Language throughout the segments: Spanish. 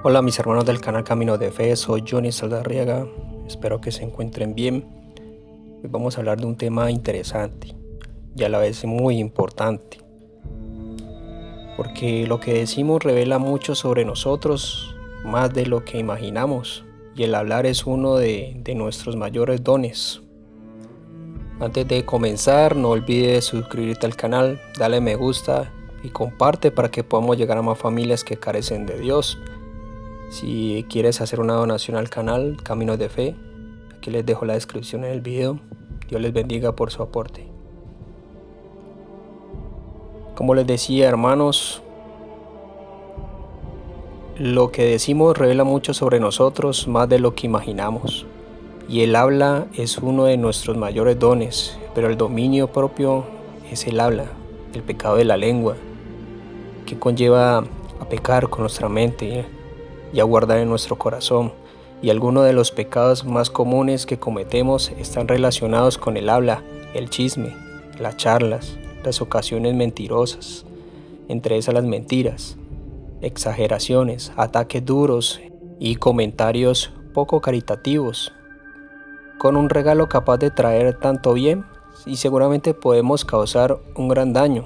Hola mis hermanos del canal Camino de Fe, soy Johnny Saldarriaga, espero que se encuentren bien. Hoy vamos a hablar de un tema interesante y a la vez muy importante, porque lo que decimos revela mucho sobre nosotros, más de lo que imaginamos, y el hablar es uno de nuestros mayores dones. Antes de comenzar, no olvides suscribirte al canal, dale me gusta y comparte para que podamos llegar a más familias que carecen de Dios. Si quieres hacer una donación al canal Caminos de Fe, aquí les dejo la descripción en el video. Dios les bendiga por su aporte. Como les decía, hermanos, lo que decimos revela mucho sobre nosotros, más de lo que imaginamos. Y el habla es uno de nuestros mayores dones, pero el dominio propio es el habla, el pecado de la lengua, que conlleva a pecar con nuestra mente y a guardar en nuestro corazón. Y algunos de los pecados más comunes que cometemos están relacionados con el habla, el chisme, las charlas, las ocasiones mentirosas, entre esas las mentiras, exageraciones, ataques duros y comentarios poco caritativos, con un regalo capaz de traer tanto bien y seguramente podemos causar un gran daño.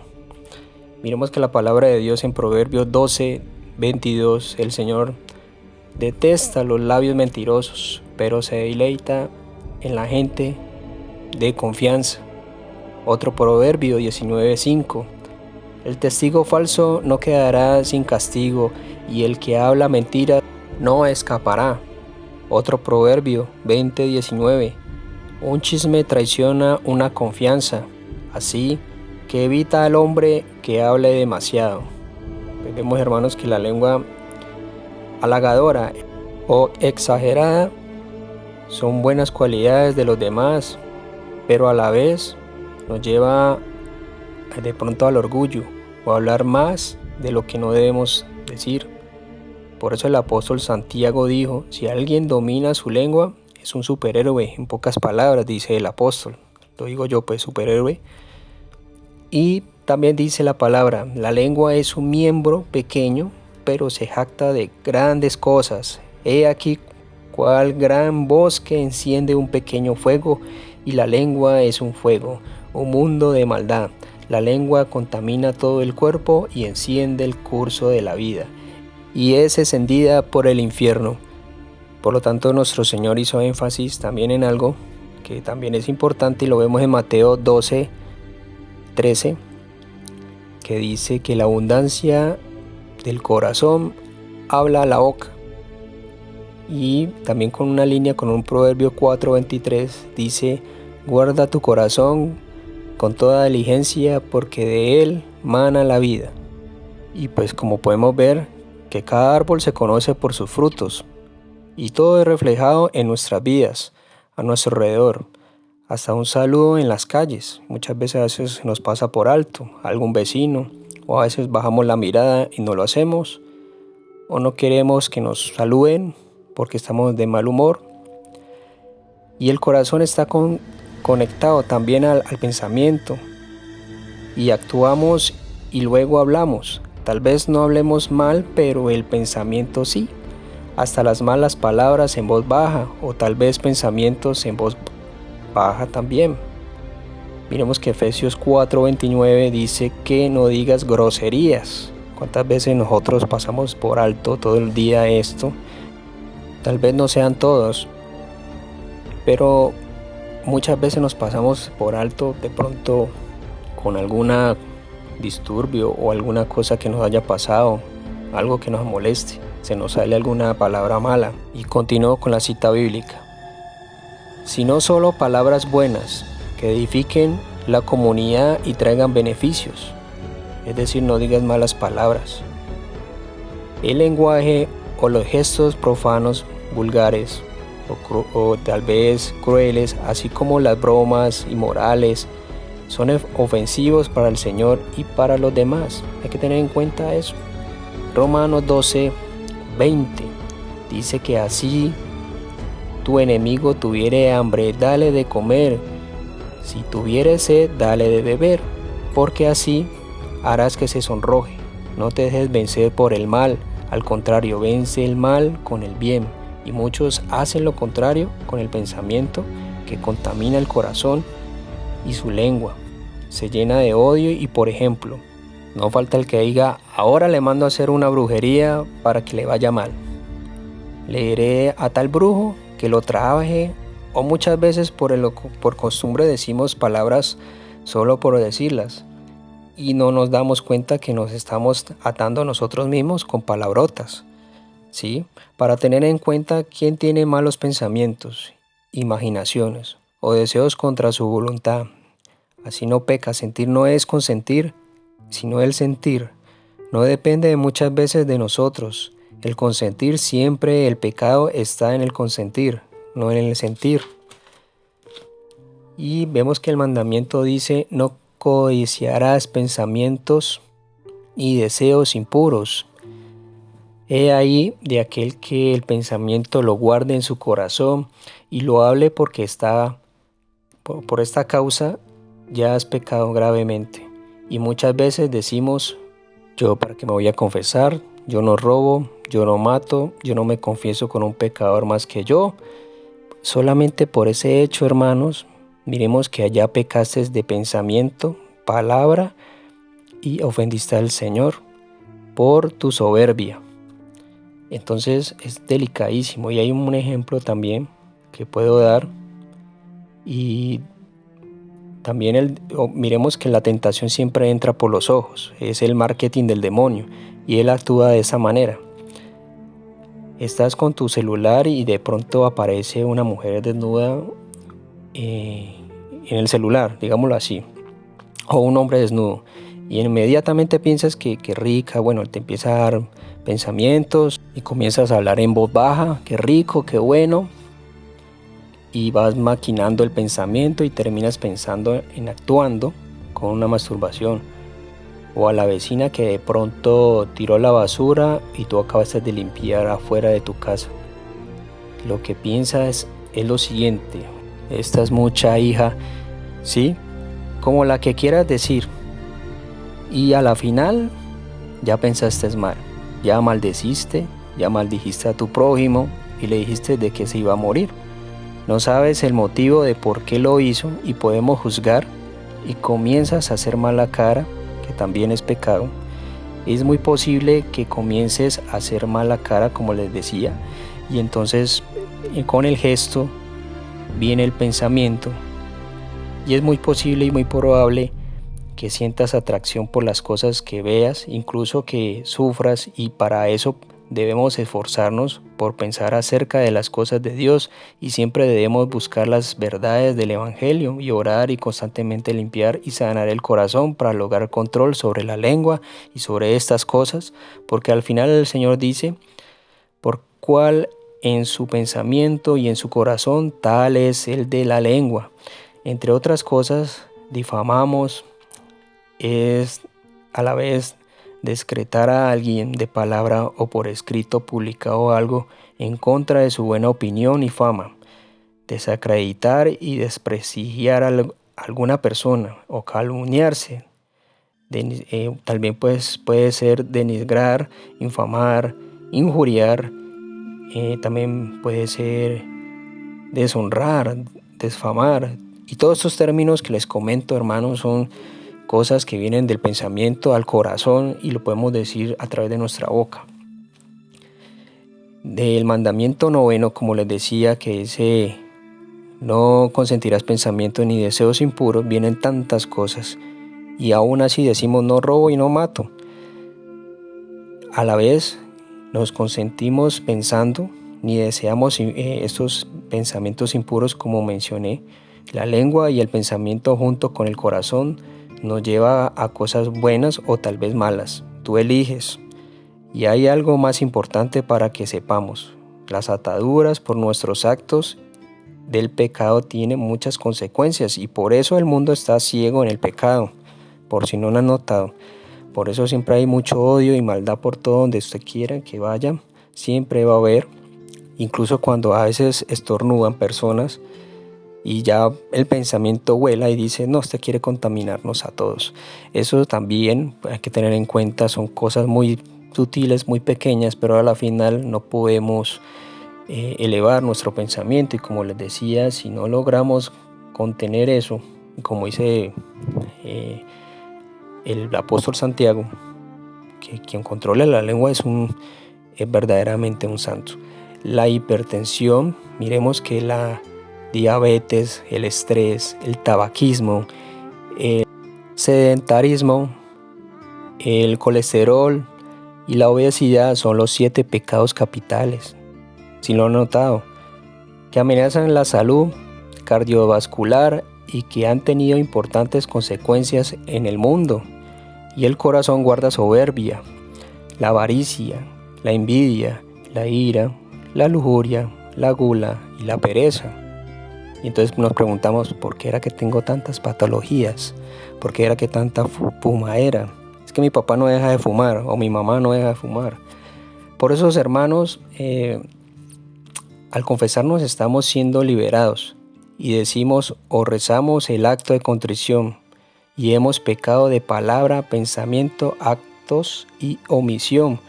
Miremos que la palabra de Dios en Proverbios 12:22, el Señor detesta los labios mentirosos, pero se deleita en la gente de confianza. Otro proverbio 19:5. El testigo falso no quedará sin castigo, y el que habla mentira no escapará. Otro proverbio 20:19. Un chisme traiciona una confianza, así que evita al hombre que hable demasiado. Vemos, hermanos, que la lengua halagadora o exagerada son buenas cualidades de los demás, pero a la vez nos lleva de pronto al orgullo o a hablar más de lo que no debemos decir. Por eso el apóstol Santiago dijo: si alguien domina su lengua, es un superhéroe. En pocas palabras dice el apóstol, lo digo yo, pues superhéroe. Y también dice la palabra: la lengua es un miembro pequeño, pero se jacta de grandes cosas. He aquí cuál gran bosque enciende un pequeño fuego, y la lengua es un fuego, un mundo de maldad. La lengua contamina todo el cuerpo y enciende el curso de la vida, y es encendida por el infierno. Por lo tanto, nuestro Señor hizo énfasis también en algo que también es importante, y lo vemos en Mateo 12:13, que dice que la abundancia del corazón habla a la boca. Y también con una línea, con un proverbio 4:23, dice: guarda tu corazón con toda diligencia, porque de él mana la vida. Y pues como podemos ver, que cada árbol se conoce por sus frutos, y todo es reflejado en nuestras vidas, a nuestro alrededor. Hasta un saludo en las calles, muchas veces nos pasa por alto algún vecino, o a veces bajamos la mirada y no lo hacemos, o no queremos que nos saluden porque estamos de mal humor. Y el corazón está conectado también al pensamiento, y actuamos y luego hablamos. Tal vez no hablemos mal, pero el pensamiento sí. Hasta las malas palabras en voz baja, o tal vez pensamientos en voz baja también. Miremos que Efesios 4:29 dice que no digas groserías. ¿Cuántas veces nosotros pasamos por alto todo el día esto? Tal vez no sean todos, pero muchas veces nos pasamos por alto de pronto con alguna disturbio o alguna cosa que nos haya pasado, algo que nos moleste, se nos sale alguna palabra mala. Y continúo con la cita bíblica: sino solo palabras buenas que edifiquen la comunidad y traigan beneficios. Es decir, no digas malas palabras. El lenguaje o los gestos profanos, vulgares o tal vez crueles, así como las bromas inmorales, son ofensivos para el Señor y para los demás. Hay que tener en cuenta eso. Romanos 12:20 dice que así tu enemigo tuviere hambre, dale de comer; si tuviere sed, dale de beber, porque así harás que se sonroje. No te dejes vencer por el mal, Al contrario, vence el mal con el bien. Y muchos hacen lo contrario con el pensamiento que contamina el corazón y su lengua. Se llena de odio y, por ejemplo, no falta el que diga: ahora le mando a hacer una brujería para que le vaya mal. Le diré a tal brujo que lo trabaje. O muchas veces por costumbre decimos palabras solo por decirlas y no nos damos cuenta que nos estamos atando a nosotros mismos con palabrotas, ¿sí? Para tener en cuenta quién tiene malos pensamientos, imaginaciones o deseos contra su voluntad. Así no peca. Sentir no es consentir, sino el sentir. No depende muchas veces de nosotros. El consentir, siempre el pecado está en el consentir, no en el sentir. Y vemos que el mandamiento dice: no codiciarás pensamientos y deseos impuros. He ahí de aquel que el pensamiento lo guarde en su corazón y lo hable, porque por esta causa ya has pecado gravemente. Y muchas veces decimos: yo para qué me voy a confesar, yo no robo, yo no mato, yo no me confieso con un pecador más que yo. Solamente por ese hecho, hermanos, miremos que allá pecaste de pensamiento, palabra, y ofendiste al Señor por tu soberbia. Entonces es delicadísimo. Y hay un ejemplo también que puedo dar. Y también miremos que la tentación siempre entra por los ojos. Es el marketing del demonio y él actúa de esa manera. Estás con tu celular y de pronto aparece una mujer desnuda en el celular, digámoslo así, o un hombre desnudo, y inmediatamente piensas que rica. Bueno, te empieza a dar pensamientos y comienzas a hablar en voz baja: qué rico, qué bueno, y vas maquinando el pensamiento y terminas pensando en actuando con una masturbación. O a la vecina que de pronto tiró la basura y tú acabaste de limpiar afuera de tu casa. Lo que piensas es lo siguiente: esta es mucha, hija, ¿sí? Como la que quieras decir. Y a la final ya pensaste mal, ya maldeciste, ya maldijiste a tu prójimo y le dijiste de que se iba a morir. No sabes el motivo de por qué lo hizo y podemos juzgar, y comienzas a hacer mala cara, que también es pecado. Es muy posible que comiences a hacer mala cara, como les decía, y entonces con el gesto viene el pensamiento, y es muy posible y muy probable que sientas atracción por las cosas que veas, incluso que sufras, y para eso debemos esforzarnos por pensar acerca de las cosas de Dios, y siempre debemos buscar las verdades del Evangelio y orar y constantemente limpiar y sanar el corazón para lograr control sobre la lengua y sobre estas cosas, porque al final el Señor dice: por cual en su pensamiento y en su corazón, tal es el de la lengua. Entre otras cosas, difamamos, es a la vez descretar a alguien de palabra o por escrito publicado algo en contra de su buena opinión y fama, desacreditar y desprestigiar a alguna persona o calumniarse. También puede ser denigrar, infamar, injuriar. También puede ser deshonrar, desfamar. Y todos estos términos que les comento, hermanos, son cosas que vienen del pensamiento al corazón y lo podemos decir a través de nuestra boca. Del mandamiento 9, como les decía, que dice: no consentirás pensamientos ni deseos impuros, vienen tantas cosas, y aún así decimos: no robo y no mato. A la vez nos consentimos pensando ni deseamos estos pensamientos impuros, como mencioné. La lengua y el pensamiento junto con el corazón nos lleva a cosas buenas o tal vez malas. Tú eliges. Y hay algo más importante para que sepamos: las ataduras por nuestros actos del pecado tienen muchas consecuencias, y por eso el mundo está ciego en el pecado, por si no lo han notado. Por eso siempre hay mucho odio y maldad por todo donde usted quiera que vaya. Siempre va a haber, incluso cuando a veces estornudan personas y ya el pensamiento vuela y dice: no, usted quiere contaminarnos a todos. Eso también hay que tener en cuenta, son cosas muy sutiles, muy pequeñas, pero a la final no podemos elevar nuestro pensamiento. Y como les decía, si no logramos contener eso, como dice el apóstol Santiago, que quien controla la lengua es verdaderamente un santo. La hipertensión, miremos que la diabetes, el estrés, el tabaquismo, el sedentarismo, el colesterol y la obesidad son los 7 pecados capitales, si lo han notado, que amenazan la salud cardiovascular y que han tenido importantes consecuencias en el mundo. Y el corazón guarda soberbia, la avaricia, la envidia, la ira, la lujuria, la gula y la pereza. Y entonces nos preguntamos, ¿por qué era que tengo tantas patologías? ¿Por qué era que tanta fumadera? Es que mi papá no deja de fumar o mi mamá no deja de fumar. Por eso, hermanos, al confesarnos estamos siendo liberados y decimos o rezamos el acto de contrición y hemos pecado de palabra, pensamiento, actos y omisión.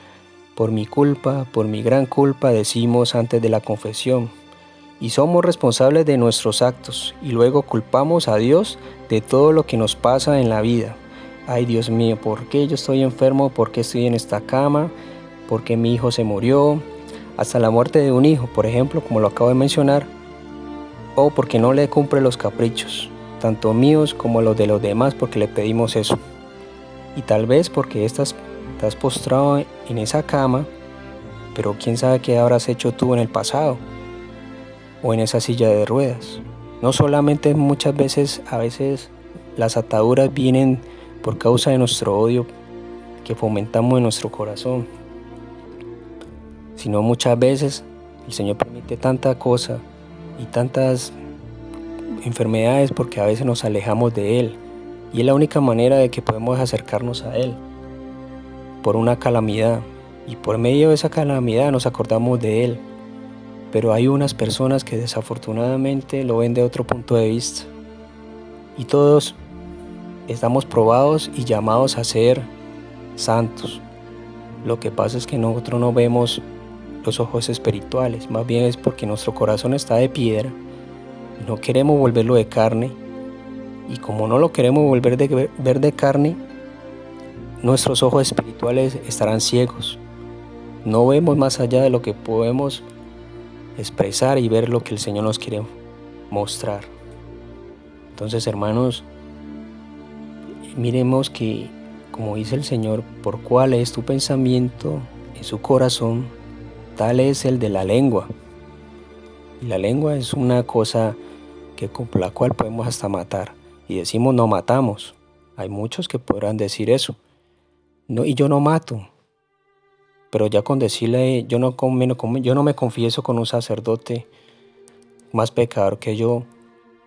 Por mi culpa, por mi gran culpa, decimos antes de la confesión. Y somos responsables de nuestros actos y luego culpamos a Dios de todo lo que nos pasa en la vida. Ay, Dios mío, ¿por qué yo estoy enfermo? ¿Por qué estoy en esta cama? ¿Por qué mi hijo se murió? Hasta la muerte de un hijo, por ejemplo, como lo acabo de mencionar. O porque no le cumple los caprichos, tanto míos como los de los demás, porque le pedimos eso. Y tal vez porque estás postrado en esa cama, pero quién sabe qué habrás hecho tú en el pasado, o en esa silla de ruedas. No solamente muchas veces, a veces las ataduras vienen por causa de nuestro odio que fomentamos en nuestro corazón, sino muchas veces el Señor permite tanta cosa y tantas enfermedades porque a veces nos alejamos de Él, y es la única manera de que podemos acercarnos a Él, por una calamidad, y por medio de esa calamidad nos acordamos de Él. Pero hay unas personas que desafortunadamente lo ven de otro punto de vista, y todos estamos probados y llamados a ser santos. Lo que pasa es que nosotros no vemos los ojos espirituales, más bien es porque nuestro corazón está de piedra y no queremos volverlo de carne, y como no lo queremos volver de ver de carne, nuestros ojos espirituales estarán ciegos. No vemos más allá de lo que podemos expresar y ver lo que el Señor nos quiere mostrar. Entonces, hermanos, miremos que, como dice el Señor, por cuál es tu pensamiento en su corazón, tal es el de la lengua. Y la lengua es una cosa con la cual podemos hasta matar. Y decimos no matamos. Hay muchos que podrán decir eso. No, y yo no mato. Pero ya con decirle, yo no me confieso con un sacerdote más pecador que yo,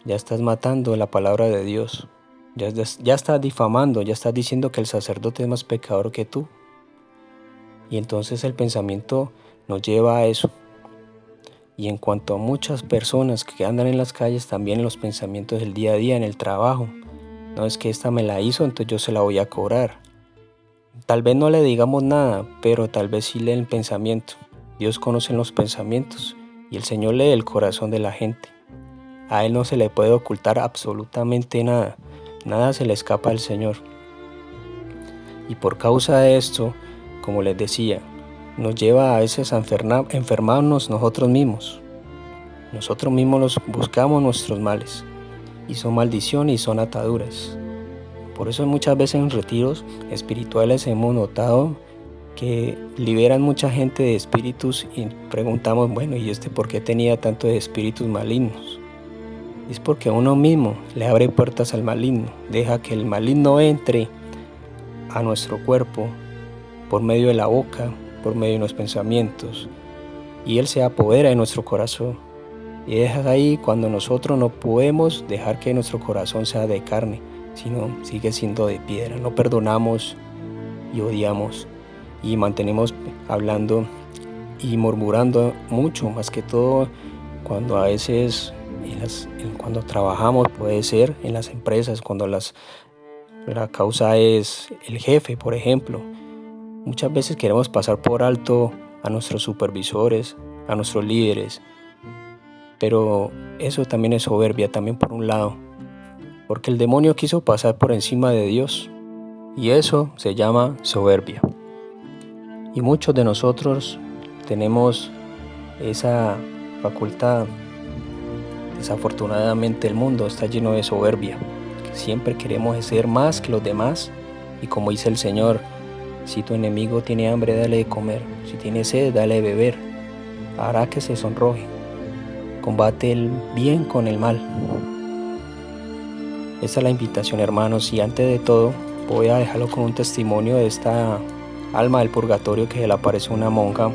ya estás matando la palabra de Dios. Ya estás difamando, ya estás diciendo que el sacerdote es más pecador que tú. Y entonces el pensamiento nos lleva a eso. Y en cuanto a muchas personas que andan en las calles, también en los pensamientos del día a día, en el trabajo. No es que esta me la hizo, entonces yo se la voy a cobrar. Tal vez no le digamos nada, pero tal vez sí lee el pensamiento. Dios conoce los pensamientos y el Señor lee el corazón de la gente. A Él no se le puede ocultar absolutamente nada. Nada se le escapa al Señor. Y por causa de esto, como les decía, nos lleva a veces a enfermarnos nosotros mismos. Nosotros mismos buscamos nuestros males. Y son maldiciones y son ataduras. Por eso muchas veces en retiros espirituales hemos notado que liberan mucha gente de espíritus y preguntamos, bueno, ¿y por qué tenía tanto de espíritus malignos? Es porque uno mismo le abre puertas al maligno, deja que el maligno entre a nuestro cuerpo por medio de la boca, por medio de los pensamientos, y él se apodera de nuestro corazón. Y es ahí cuando nosotros no podemos dejar que nuestro corazón sea de carne, sino sigue siendo de piedra. No perdonamos y odiamos y mantenemos hablando y murmurando mucho, más que todo cuando a veces cuando trabajamos, puede ser en las empresas, cuando la causa es el jefe, por ejemplo. Muchas veces queremos pasar por alto a nuestros supervisores, a nuestros líderes, pero eso también es soberbia, también por un lado, porque el demonio quiso pasar por encima de Dios, y eso se llama soberbia. Y muchos de nosotros tenemos esa facultad. Desafortunadamente el mundo está lleno de soberbia. Siempre queremos ser más que los demás, y como dice el Señor, si tu enemigo tiene hambre, dale de comer, si tiene sed, dale de beber, hará que se sonroje. Combate el bien con el mal. Esta es la invitación, hermanos, y antes de todo voy a dejarlo con un testimonio de esta alma del purgatorio que se le apareció una monja,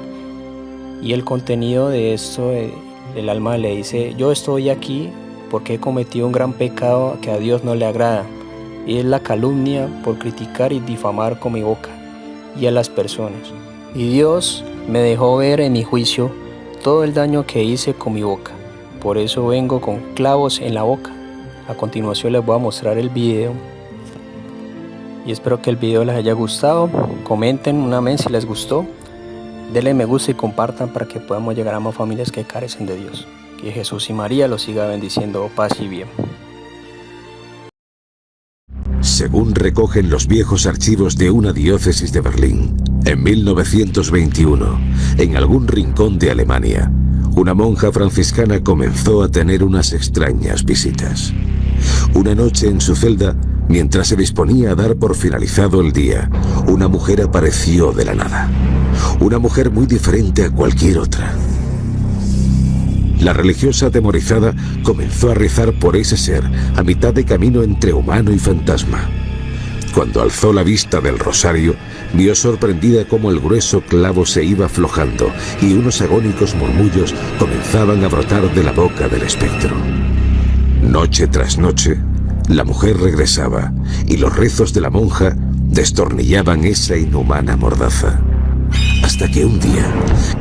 y el contenido de esto, el alma le dice: yo estoy aquí porque he cometido un gran pecado que a Dios no le agrada, y es la calumnia por criticar y difamar con mi boca y a las personas. Y Dios me dejó ver en mi juicio todo el daño que hice con mi boca. Por eso vengo con clavos en la boca. A continuación les voy a mostrar el video. Y espero que el video les haya gustado. Comenten un amén si les gustó. Denle me gusta y compartan para que podamos llegar a más familias que carecen de Dios. Que Jesús y María los siga bendiciendo. Paz y bien. Según recogen los viejos archivos de una diócesis de Berlín, en 1921, en algún rincón de Alemania, una monja franciscana comenzó a tener unas extrañas visitas. Una noche en su celda, mientras se disponía a dar por finalizado el día, una mujer apareció de la nada. Una mujer muy diferente a cualquier otra. La religiosa, atemorizada, comenzó a rezar por ese ser a mitad de camino entre humano y fantasma. Cuando alzó la vista del rosario, vio sorprendida cómo el grueso clavo se iba aflojando y unos agónicos murmullos comenzaban a brotar de la boca del espectro. Noche tras noche, la mujer regresaba y los rezos de la monja destornillaban esa inhumana mordaza. Hasta que un día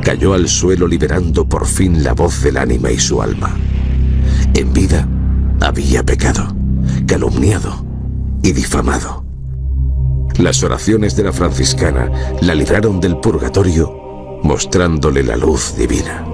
cayó al suelo liberando por fin la voz del ánima y su alma. En vida había pecado, calumniado y difamado. Las oraciones de la franciscana la libraron del purgatorio, mostrándole la luz divina.